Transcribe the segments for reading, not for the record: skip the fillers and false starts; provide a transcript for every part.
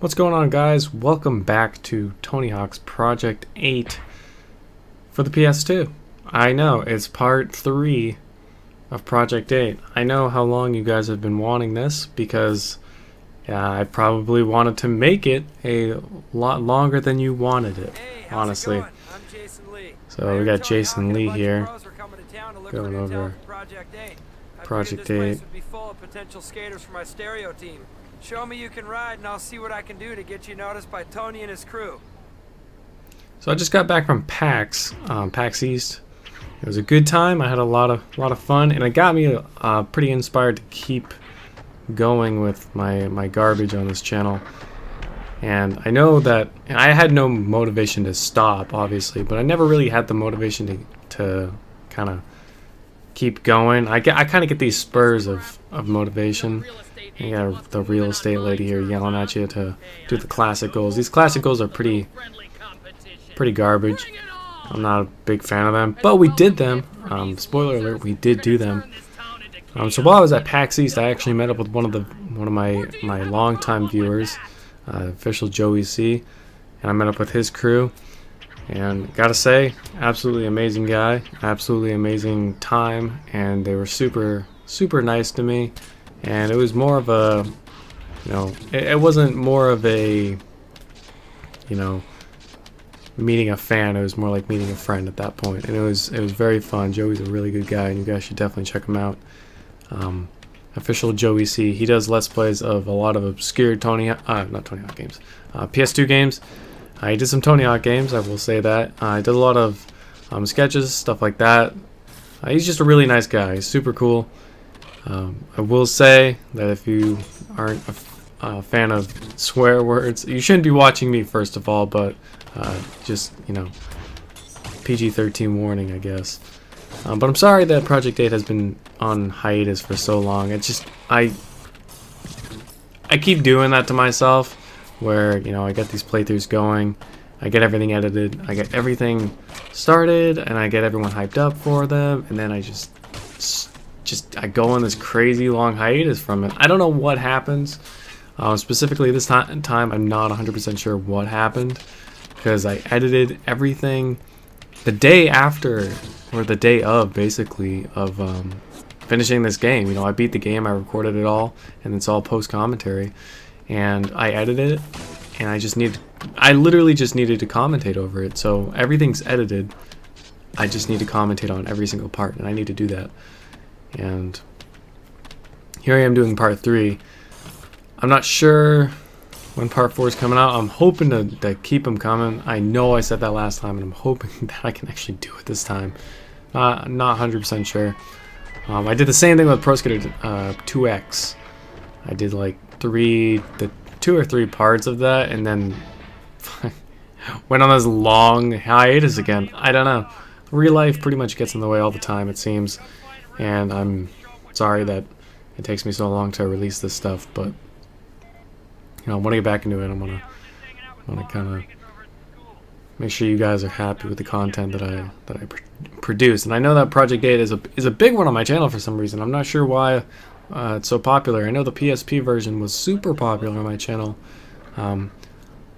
What's going on, guys? Welcome back to Tony Hawk's Project 8 for the PS2. I know, it's part 3 of Project 8. I know how long you guys have been wanting this because I probably wanted to make it a lot longer than you wanted it, honestly. So we got Jason Lee here going over Project 8. Show me you can ride, and I'll see what I can do to get you noticed by Tony and his crew. So I just got back from PAX, PAX East. It was a good time. I had a lot of fun, and it got me pretty inspired to keep going with my garbage on this channel. And I know that I had no motivation to stop, obviously, but I never really had the motivation to kind of keep going. I kind of get these spurs of motivation. You got the real estate lady here yelling at you to do the classic goals. These classic goals are pretty garbage. I'm not a big fan of them, but we did them. Spoiler alert: we did do them. So while I was at PAX East, I actually met up with one of my longtime viewers, official JoeyC, and I met up with his crew. And gotta say, absolutely amazing guy, absolutely amazing time, and they were super nice to me. And it was more of a, it wasn't more of a, meeting a fan. It was more like meeting a friend at that point. And it was very fun. Joey's a really good guy, and you guys should definitely check him out. Official JoeyC. He does Let's Plays of a lot of obscure not Tony Hawk games, PS2 games. He did some Tony Hawk games, I will say that. He did a lot of sketches, stuff like that. He's just a really nice guy. He's super cool. I will say that if you aren't a fan of swear words, you shouldn't be watching me, first of all, but just, PG-13 warning, I guess. But I'm sorry that Project 8 has been on hiatus for so long. It's just, I keep doing that to myself, where, I get these playthroughs going, I get everything edited, I get everything started, and I get everyone hyped up for them, and then I just I go on this crazy long hiatus from it. I don't know what happens. Specifically this time, I'm not 100% sure what happened, because I edited everything the day after, or the day of, basically, of finishing this game. I beat the game, I recorded it all, and it's all post-commentary, and I edited it, and I literally just needed to commentate over it. So everything's edited. I just need to commentate on every single part, and I need to do that. And here I am doing part 3. I'm not sure when part 4 is coming out. I'm hoping to keep them coming. I know I said that last time, and I'm hoping that I can actually do it this time. Not 100% sure. I did the same thing with Pro Skater 2X. I did like 2 or 3 parts of that, and then went on this long hiatus again. I don't know. Real life pretty much gets in the way all the time, it seems. And I'm sorry that it takes me so long to release this stuff, but I want to get back into it. I want to kind of make sure you guys are happy with the content that I produce. And I know that Project 8 is a big one on my channel for some reason. I'm not sure why it's so popular. I know the PSP version was super popular on my channel, a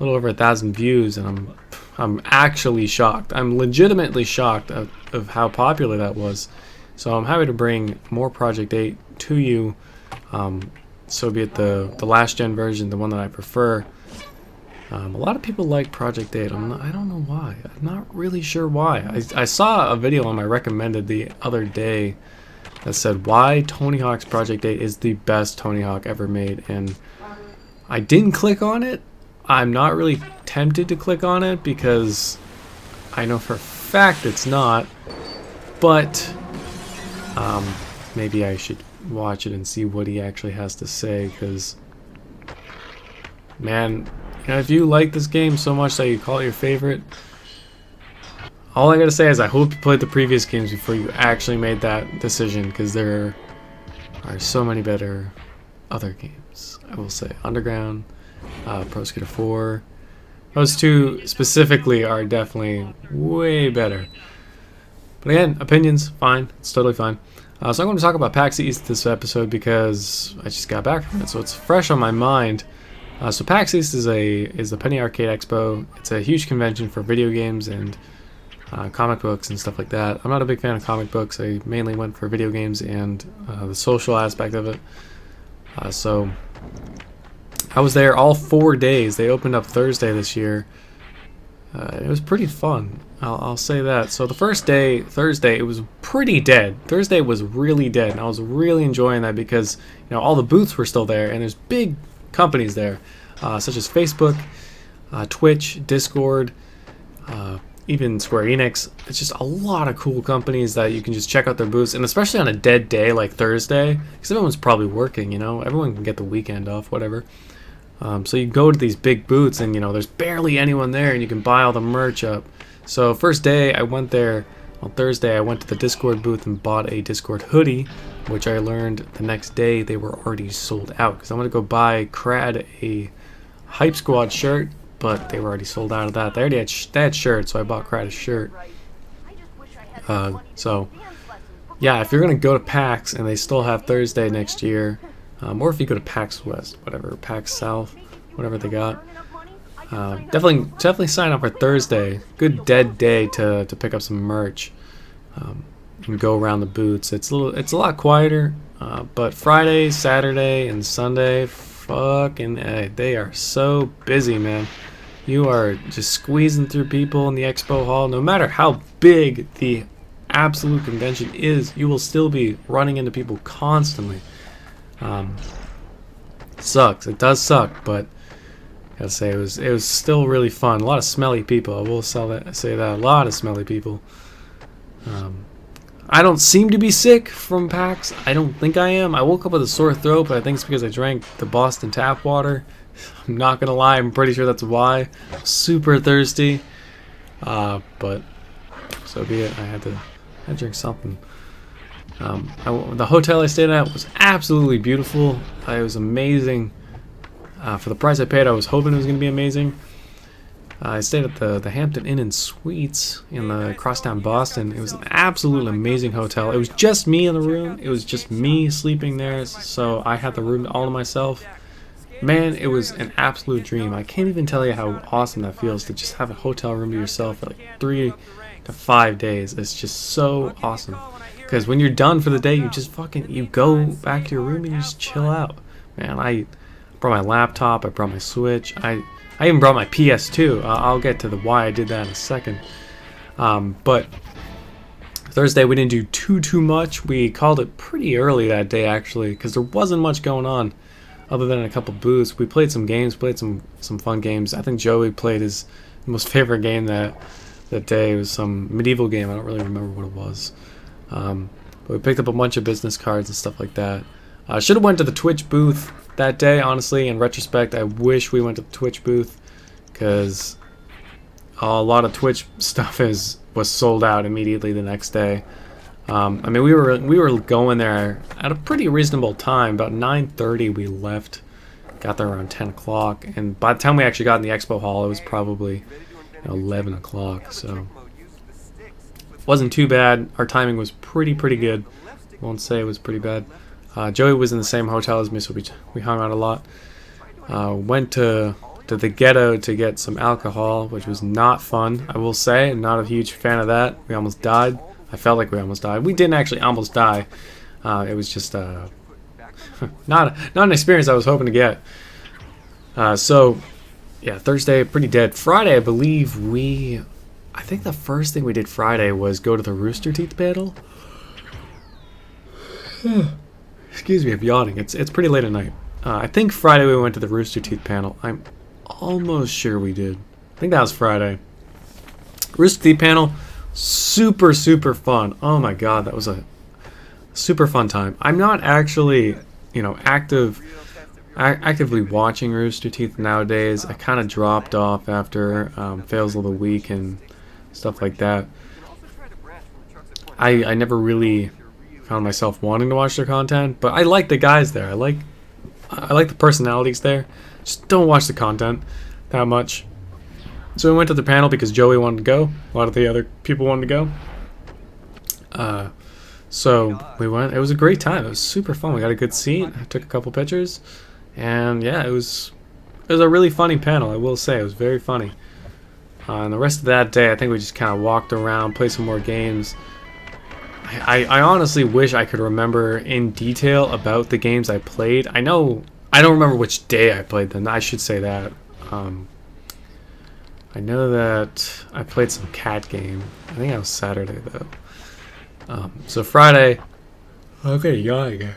little over 1,000 views, and I'm actually shocked. I'm legitimately shocked of how popular that was. So I'm happy to bring more Project 8 to you, so be it the last gen version, the one that I prefer. A lot of people like Project 8. I don't know why. I'm not really sure why. I saw a video on my recommended the other day that said why Tony Hawk's Project 8 is the best Tony Hawk ever made, and I didn't click on it. I'm not really tempted to click on it because I know for a fact it's not, but maybe I should watch it and see what he actually has to say, because, man, if you like this game so much that you call it your favorite, all I gotta say is I hope you played the previous games before you actually made that decision, because there are so many better other games. I will say Underground, Pro Skater 4, those two specifically are definitely way better. But again, opinions, fine. It's totally fine. So I'm going to talk about PAX East this episode because I just got back from it, so it's fresh on my mind. So PAX East is the Penny Arcade Expo. It's a huge convention for video games and comic books and stuff like that. I'm not a big fan of comic books. I mainly went for video games and the social aspect of it. So I was there all 4 days. They opened up Thursday this year. It was pretty fun. I'll say that. So the first day, Thursday, it was pretty dead. Thursday was really dead, and I was really enjoying that because all the booths were still there, and there's big companies there, such as Facebook, Twitch, Discord, even Square Enix. It's just a lot of cool companies that you can just check out their booths, and especially on a dead day like Thursday, because everyone's probably working. Everyone can get the weekend off, whatever. So you go to these big booths, and there's barely anyone there, and you can buy all the merch up. So first day I went there on Thursday. I went to the Discord booth and bought a Discord hoodie, which I learned the next day they were already sold out, because I want to go buy Crad a Hype Squad shirt, but they were already sold out of that. They already had shirts, so I bought Crad a shirt. So yeah, if you're gonna go to PAX and they still have Thursday next year, or if you go to PAX West, whatever, PAX South, whatever they got, definitely sign up for Thursday. Good dead day to pick up some merch and go around the booths. It's a lot quieter, but Friday, Saturday, and Sunday, fucking they are so busy, man. You are just squeezing through people in the expo hall. No matter how big the absolute convention is, you will still be running into people constantly. Sucks. It does suck, but I gotta say it was still really fun. A lot of smelly people. I will say that a lot of smelly people. I don't seem to be sick from PAX. I don't think I am. I woke up with a sore throat, but I think it's because I drank the Boston tap water. I'm not gonna lie. I'm pretty sure that's why. Super thirsty. But so be it. I had to drink something. The hotel I stayed at was absolutely beautiful. It was amazing. For the price I paid, I was hoping it was going to be amazing. I stayed at the Hampton Inn and Suites in the crosstown Boston. It was an absolutely amazing hotel. It was just me in the room. It was just me sleeping there, so I had the room all to myself. Man, it was an absolute dream. I can't even tell you how awesome that feels to just have a hotel room to yourself for like 3 to 5 days. It's just so awesome. Because when you're done for the day, you go back to your room and you just chill out. Man, I brought my laptop, I brought my Switch, I even brought my PS2. I'll get to why I did that in a second. But Thursday we didn't do too much. We called it pretty early that day, actually, because there wasn't much going on other than a couple booths. We played some games, played some fun games. I think Joey played his most favorite game that day. It was some medieval game. I don't really remember what it was. But we picked up a bunch of business cards and stuff like that. I should have went to the Twitch booth that day, honestly. In retrospect, I wish we went to the Twitch booth, because a lot of Twitch stuff was sold out immediately the next day. I mean, we were going there at a pretty reasonable time. About 9:30 we left, got there around 10 o'clock, and by the time we actually got in the expo hall, it was probably 11 o'clock. So wasn't too bad. Our timing was pretty good. Won't say it was pretty bad. Joey was in the same hotel as me, so we hung out a lot. Went to the ghetto to get some alcohol, which was not fun, I will say. I'm not a huge fan of that. We almost died. I felt like we almost died. We didn't actually almost die. It was just not an experience I was hoping to get. So yeah, Thursday pretty dead. Friday, I believe I think the first thing we did Friday was go to the Rooster Teeth panel. Excuse me, I'm yawning. It's pretty late at night. I think Friday we went to the Rooster Teeth panel. I'm almost sure we did. I think that was Friday. Rooster Teeth panel, super fun. Oh my god, that was a super fun time. I'm not actually, actively watching Rooster Teeth nowadays. I kind of dropped off after Fails of the Week and stuff like that. I never really found myself wanting to watch their content, but I like the guys there. I like the personalities there. Just don't watch the content that much. So we went to the panel because Joey wanted to go. A lot of the other people wanted to go. So we went. It was a great time. It was super fun. We got a good seat. I took a couple pictures, and yeah, it was it was a really funny panel, I will say. It was very funny. And the rest of that day, I think we just kind of walked around, played some more games. I honestly wish I could remember in detail about the games I played. I know I don't remember which day I played them. I should say that. I know that I played some cat game. I think that was Saturday though. So Friday. Okay, yawning again.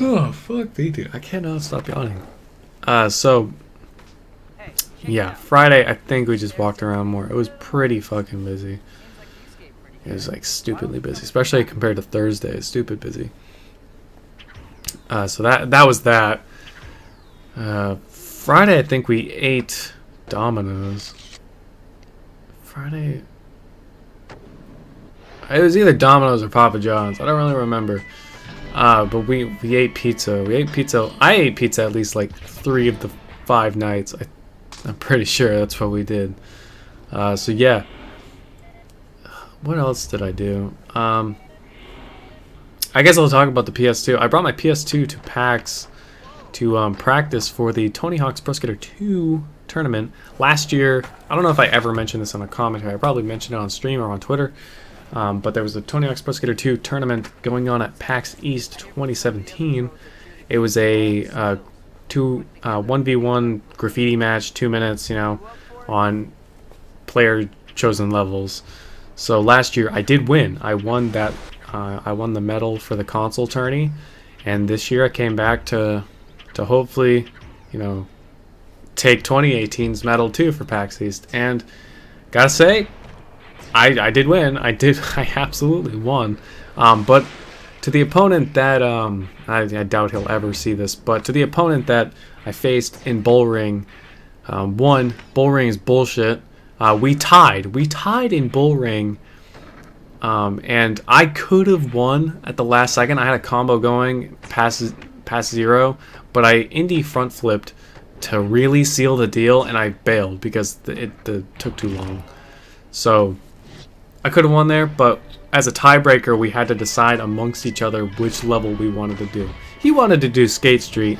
Oh fuck me, dude! I cannot stop yawning. So yeah, Friday. I think we just walked around more. It was pretty fucking busy. It was like stupidly busy, especially compared to Thursday. Stupid busy. So that was that. Friday, I think we ate Domino's. Friday, it was either Domino's or Papa John's. I don't really remember. But we ate pizza. We ate pizza. I ate pizza at least like 3 of the 5 nights. I'm pretty sure that's what we did. So yeah. What else did I do? I guess I'll talk about the PS2. I brought my PS2 to PAX to practice for the Tony Hawk's Pro Skater 2 tournament. Last year, I don't know if I ever mentioned this on a commentary. I probably mentioned it on stream or on Twitter. But there was a Tony Hawk's Pro Skater 2 tournament going on at PAX East 2017. It was a 1v1 graffiti match, 2 minutes, you know, on player chosen levels. So last year I did win. I won that. I won the medal for the console tourney, and this year I came back to hopefully, you know, take 2018's medal too for PAX East. And gotta say, I did win. I absolutely won. But to the opponent that I doubt he'll ever see this, but to the opponent that I faced in Bullring, one, Bullring is bullshit. We tied in Bullring, and I could have won at the last second. I had a combo going past 0, but I indie front flipped to really seal the deal, and I bailed because it took too long. So I could have won there, but as a tiebreaker, we had to decide amongst each other which level we wanted to do. He wanted to do Skate Street.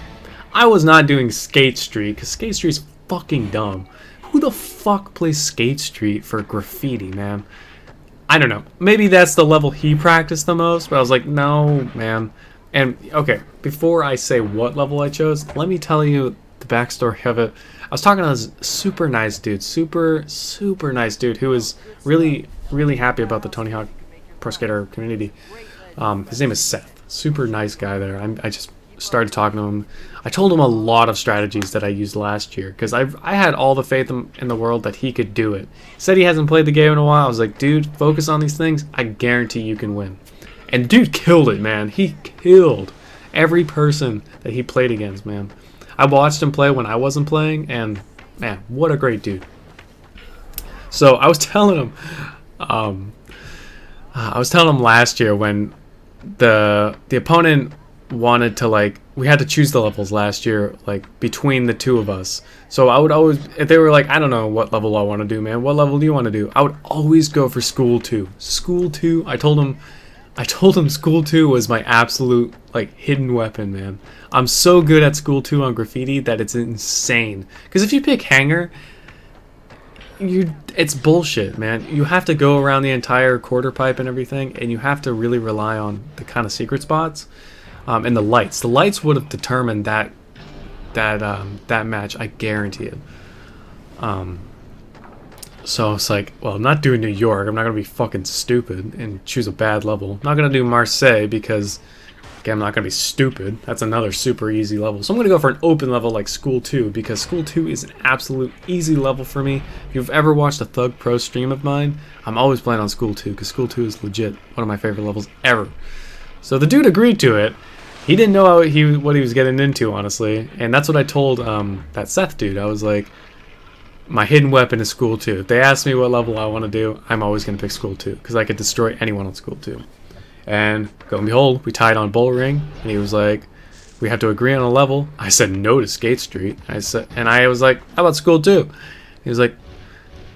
I was not doing Skate Street because Skate Street's fucking dumb. Who the fuck plays Skate Street for graffiti, man? I don't know. Maybe that's the level he practiced the most, but I was like, no, man. And, okay, before I say what level I chose, let me tell you the backstory of it. I was talking to this super nice dude, super nice dude who was really happy about the Tony Hawk Pro Skater community. His name is Seth. Super nice guy there. I just started talking to him. I told him a lot of strategies that I used last year because I had all the faith in the world that he could do it. He said he hasn't played the game in a while. I was like, dude, focus on these things. I guarantee you can win. And dude killed it, man. He killed every person that he played against, man. I watched him play when I wasn't playing, and man, what a great dude. So I was telling him, last year when the opponent wanted to, like, we had to choose the levels last year, like, between the two of us. So I would always, if they were like, I don't know what level I want to do, man, what level do you want to do? I would always go for School 2. School 2, I told him School 2 was my absolute, like, hidden weapon, man. I'm so good at School 2 on graffiti that it's insane. Because if you pick Hanger, it's bullshit, man. You have to go around the entire quarter pipe and everything, and you have to really rely on the kind of secret spots. And the lights. The lights would have determined that match, I guarantee it. So it's like, well, I'm not doing New York. I'm not going to be fucking stupid and choose a bad level. I'm not going to do Marseille because, again, I'm not going to be stupid. That's another super easy level. So I'm going to go for an open level like School 2 because School 2 is an absolute easy level for me. If you've ever watched a Thug Pro stream of mine, I'm always playing on School 2 because School 2 is legit one of my favorite levels ever. So the dude agreed to it. He didn't know what he was getting into, honestly. And that's what I told that Seth dude. I was like, my hidden weapon is School 2. If they ask me what level I want to do, I'm always going to pick School 2. Because I could destroy anyone on School 2. And, lo and behold, we tied on Bullring. And he was like, we have to agree on a level. I said no to Skate Street. I was like, how about School 2? He was like,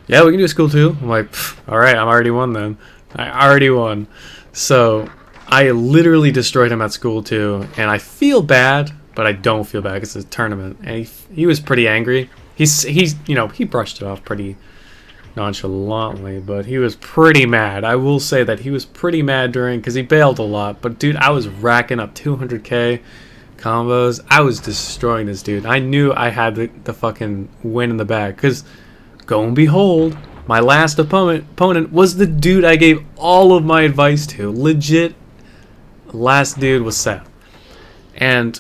yeah, we can do School 2. I'm like, alright, I'm already won then. I already won. So I literally destroyed him at School 2, and I feel bad but I don't feel bad because it's a tournament. And he was pretty angry. He's you know, he brushed it off pretty nonchalantly, but he was pretty mad. I will say that he was pretty mad during, because he bailed a lot. But dude, I was racking up 200k combos. I was destroying this dude. I knew I had the fucking win in the bag, because go and behold, my last opponent was the dude I gave all of my advice to. Legit, last dude was Seth. And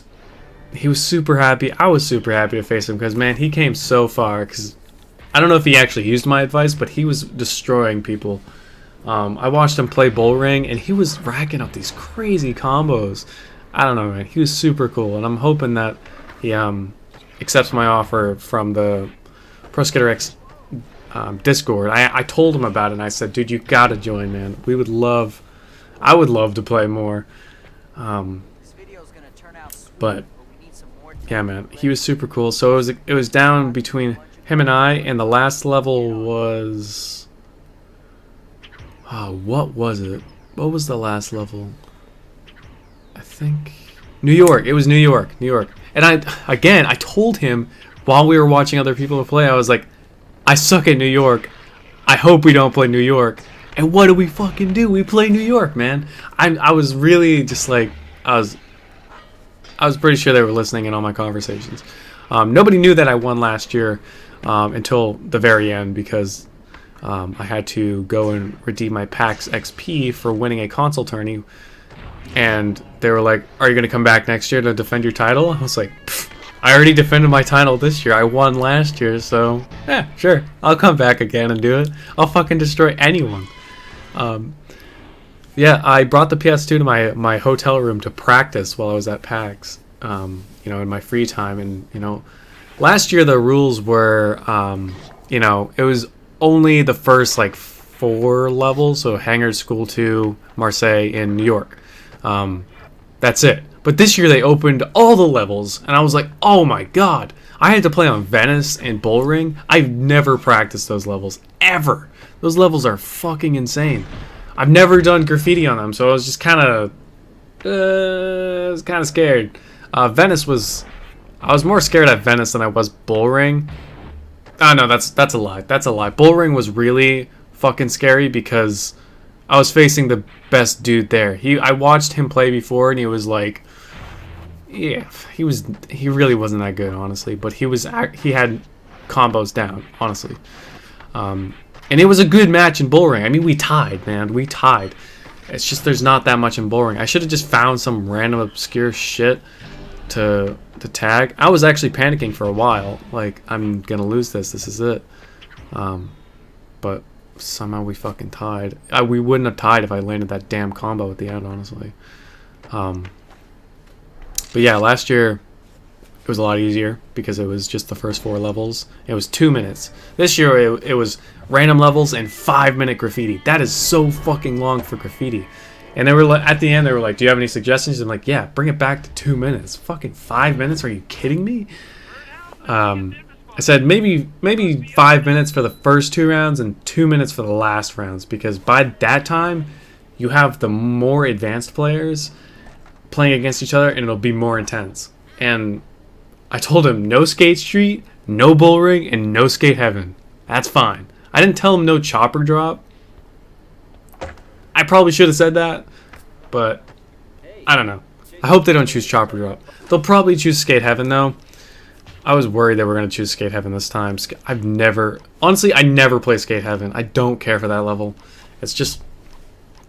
he was super happy. I was super happy to face him because, man, he came so far. Because I don't know if he actually used my advice, but he was destroying people. I watched him play Bull Ring, and he was racking up these crazy combos. I don't know, man. He was super cool, and I'm hoping that he accepts my offer from the Pro Skater X Discord. I told him about it, and I said, dude, you gotta join, man. I would love to play more. But yeah, man, he was super cool. So it was down between him and I, and the last level was, oh, what was it? What was the last level? I think New York. It was New York. And I told him while we were watching other people play, I was like, I suck at New York. I hope we don't play New York. And what do we fucking do? We play New York, man. I was really just like, I was pretty sure they were listening in all my conversations. Nobody knew that I won last year until the very end, because I had to go and redeem my PAX XP for winning a console tourney. And they were like, are you going to come back next year to defend your title? I was like, I already defended my title this year. I won last year, so yeah, sure. I'll come back again and do it. I'll fucking destroy anyone. Yeah, I brought the PS2 to my hotel room to practice while I was at PAX, you know, in my free time. And, you know, last year the rules were, you know, it was only the first, like, 4 levels, so Hangar, School 2, Marseille, and New York. That's it. But this year they opened all the levels, and I was like, oh my god. I had to play on Venice and Bull Ring. I've never practiced those levels, ever. Those levels are fucking insane. I've never done graffiti on them, so I was just kind of scared. Venice was, I was more scared at Venice than I was Bull Ring. Oh no, that's a lie. That's a lie. Bull Ring was really fucking scary because I was facing the best dude there. I watched him play before, and he was like, yeah, he really wasn't that good, honestly, but he had combos down, honestly. And it was a good match in Bull Ring. I mean, we tied, man. We tied. It's just there's not that much in Bull Ring. I should have just found some random obscure shit to tag. I was actually panicking for a while. Like, I'm gonna lose this. This is it. But somehow we fucking tied. We wouldn't have tied if I landed that damn combo at the end, honestly. But yeah, last year it was a lot easier because it was just the first 4 levels. It was 2 minutes. This year it was random levels and 5-minute graffiti. That is so fucking long for graffiti. And they were like, at the end they were like, do you have any suggestions? I'm like, yeah, bring it back to 2 minutes. Fucking 5 minutes? Are you kidding me? I said maybe 5 minutes for the first 2 rounds and 2 minutes for the last rounds, because by that time you have the more advanced players playing against each other and it'll be more intense. And I told him no Skate Street, no Bull Ring, and no Skate Heaven. That's fine. I didn't tell him no Chopper Drop. I probably should have said that, but I don't know. I hope they don't choose Chopper Drop. They'll probably choose Skate Heaven though. I was worried they were going to choose Skate Heaven this time. Honestly, I never play Skate Heaven. I don't care for that level. It's just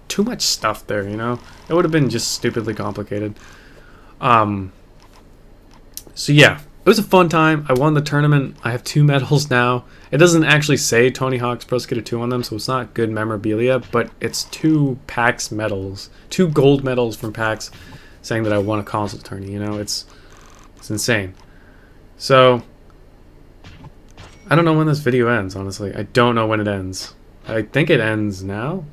too much stuff there, you know? It would have been just stupidly complicated. So yeah, it was a fun time. I won the tournament. I have 2 medals now. It doesn't actually say Tony Hawk's Pro Skater 2 on them, so it's not good memorabilia, but it's 2 PAX medals. 2 gold medals from PAX saying that I won a console tourney, you know? It's insane. So, I don't know when this video ends, honestly. I don't know when it ends. I think it ends now.